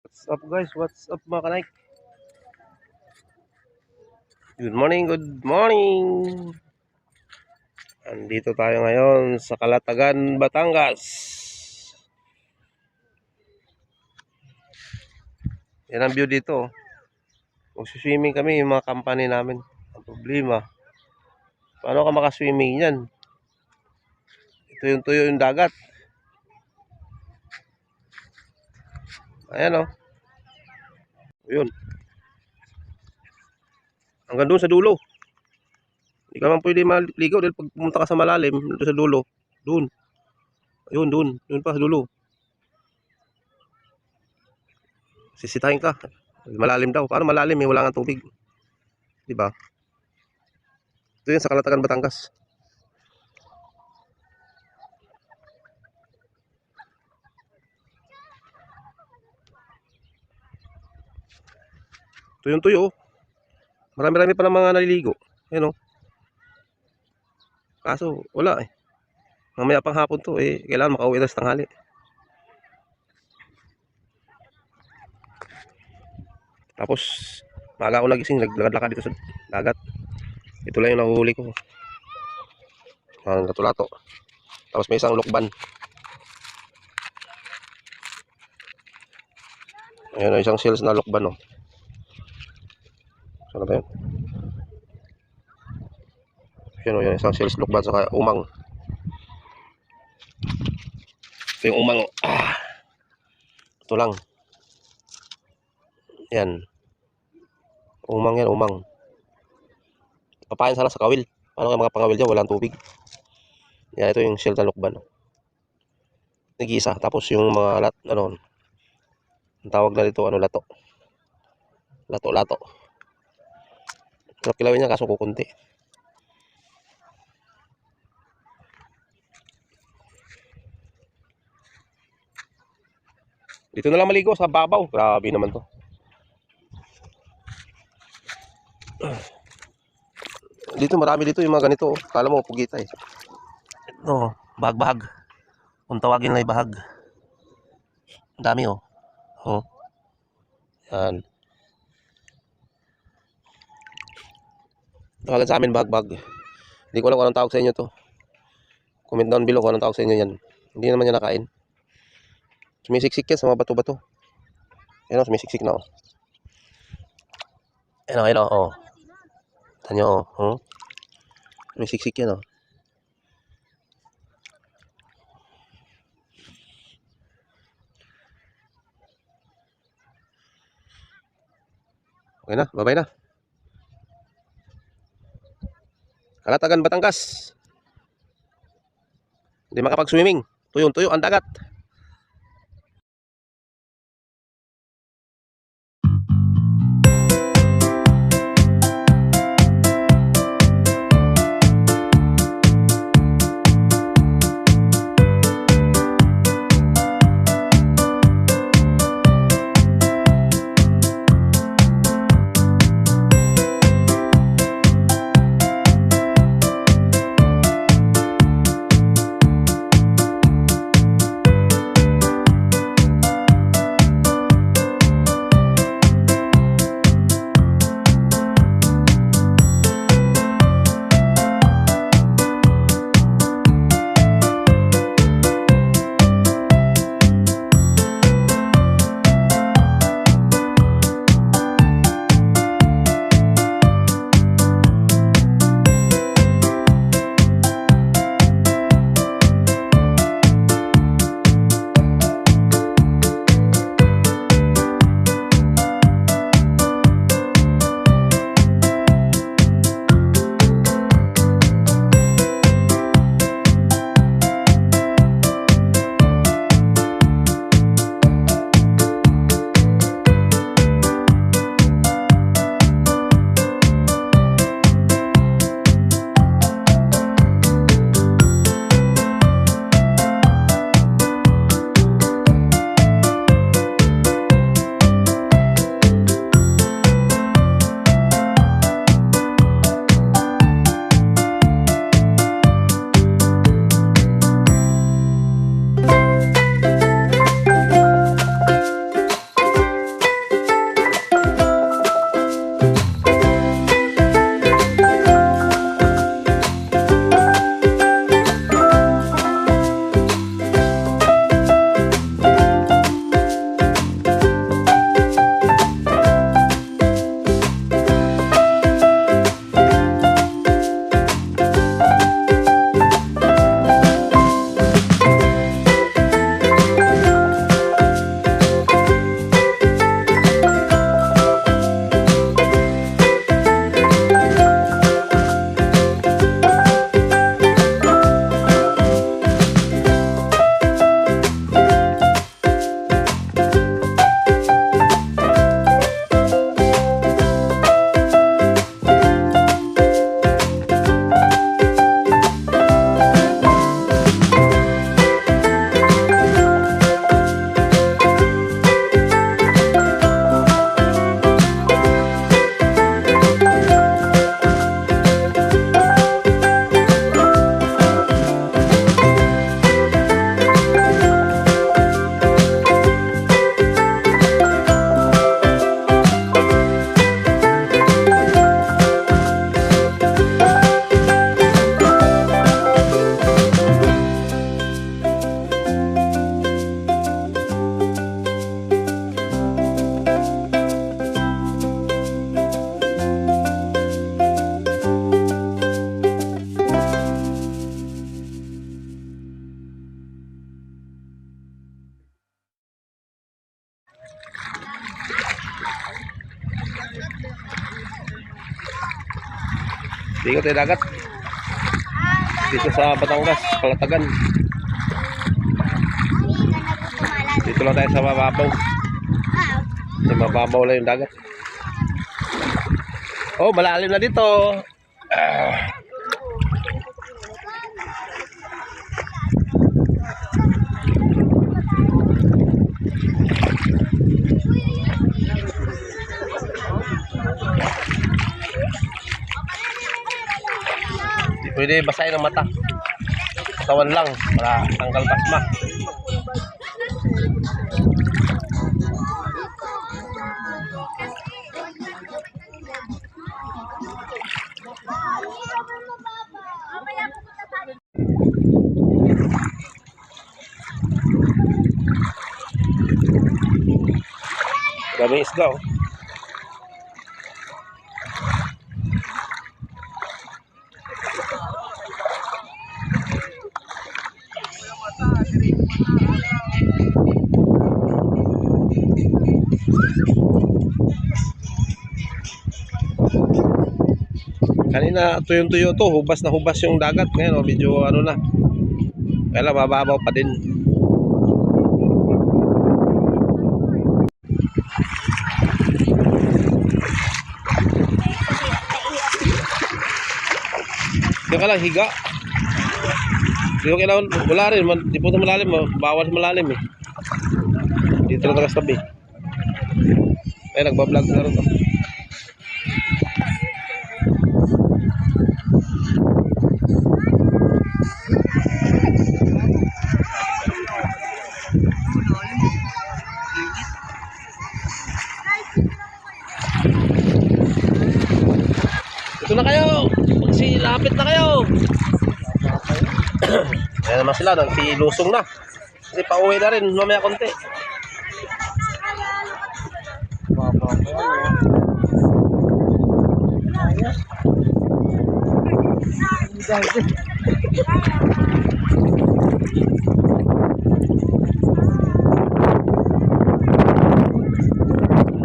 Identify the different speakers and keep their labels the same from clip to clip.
Speaker 1: What's up guys? What's up mga kanay? Good morning, good morning! Andito tayo ngayon sa Calatagan, Batangas. Yan ang view dito. Magsuswimming kami yung mga company namin. Ang problema, paano ka makaswimming yan? Ito yung tuyo yung dagat. Ayan o. Yun. Hanggang doon sa dulo. Hindi ka naman pwede maligaw dahil pag pumunta ka sa malalim, doon sa dulo. Doon. Ayun, doon. Doon pa sa dulo. Sisitahin ka. Malalim daw. Paano malalim eh? Wala nga tubig. Diba? Ito yun sa Calatagan, Batangas. Ito yung tuyo. Marami-rami pa ng mga naliligo. Ayan o. Kaso wala eh. Mamaya pang hapon to eh. Kailangan makauwi na sa tanghali. Tapos maaga ako nagising. Naglakad-lakad dito sa dagat. Ito lang yung nahuhuli ko. Ang lato-lato. Tapos may isang lukban. Ayan o, isang sales na lukban o. Saan ba yun? Yan o, yan, isang sales lukban saka umang. Ito yung umang o. Ito lang. Yan. Umang yan, umang. Papain sana sa kawil. Paano kayo mga pangawil dyan? Walang tubig. Yan, ito yung sales na lukban o. Nag-iisa. Tapos yung mga ano, ang tawag na dito, ano, lato. Lato-lato. Sarap kilawin niya kaso kukunti. Dito na lang maligo sa babaw. Grabe naman to. Dito marami dito yung mga ganito. Kala mo pugita eh. Ito, bahag-bahag. Kung tawagin na bahag. Ang dami oh. Oh. Yan. Tawagan sa amin bahag-bahag. Hindi ko alam kung anong tawag sa inyo to. Comment down below kung anong tawag sa inyo yan. Hindi naman yan nakain. Sumisiksik yan sa mga bato-bato. Yan o, sumisiksik na o. Yan o, o. Tanyo o. Sumisiksik yan o. Okay na, bye-bye na. Calatagan, Batangas. Hindi makapag-swimming. Tuyong-tuyo ang dagat. Ikot tayo dagat. Dito sa Batangas, Kalatagan. Dito lang tayo sa mababaw. Sa mababaw lang yung dagat. Oh, malalim na dito. Pwede basahin ang mata. Katawan lang para tanggal pasma. Daming isda, oh. Kanina tuyong-tuyo to, hubas na hubas yung dagat. Ngayon, oh, medyo ano na. Kaya lang, mababaw pa din. Diyan ka lang, higa. Di ko kailangan, wala rin. Di po ito malalim, bawal malalim eh. Dito na tagas tabi. Ay, nagbablog na rin. Ito na kayo. Magsilapit na kayo. Ayan naman sila. Nagsilusong na. Kasi pauwi na rin. Mamaya konti.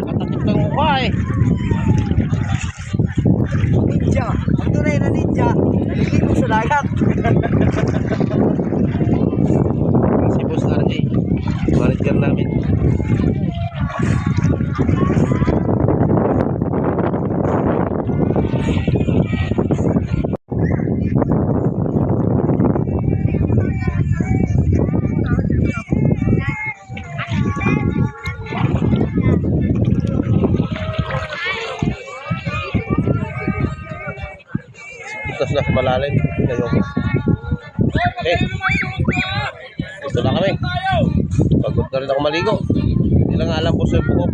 Speaker 1: Katakot ng mukha eh.
Speaker 2: Ninja, ang tunay na ninja, nalilibog sa dagat.
Speaker 1: Si Boss RJ, manager namin. Ito na sa malalim. Okay. Ito na kami. Pagod na rin ako maligo. Hindi lang alam ko sa buko.